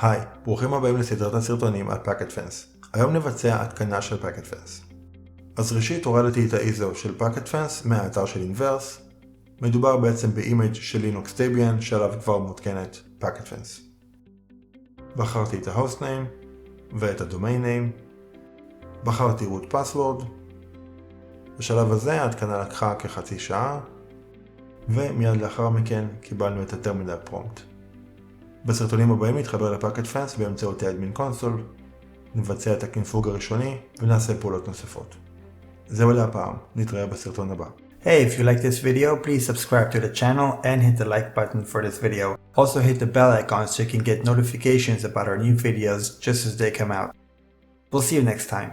היי, ברוכים הבאים לסדרת הסרטונים על פאקט פנס. היום נבצע התקנה של פאקט פנס. אז ראשית הורדתי את ה-ISO של פאקט פנס מהאתר של אינברס. מדובר בעצם באימייג' של לינוקס דביאן שעליו כבר מותקנת פאקט פנס. בחרתי את ה-host name ואת ה-domain name. בחרתי root password. בשלב הזה ההתקנה לקחה כחצי שעה, ומיד לאחר מכן קיבלנו את הטרמינל פרומפט. בסרטונים הבאים נתחבר לפאקט פנס באמצעות האדמין קונסול, נבצע את הקינפוג הראשוני ונעשה פעולות נוספות. זהו להפעם, נתראה בסרטון הבא. Hey, if you like this video, please subscribe to the channel and hit the like button for this video. Also hit the bell icon so you can get notifications about our new videos just as they come out. We'll see you next time.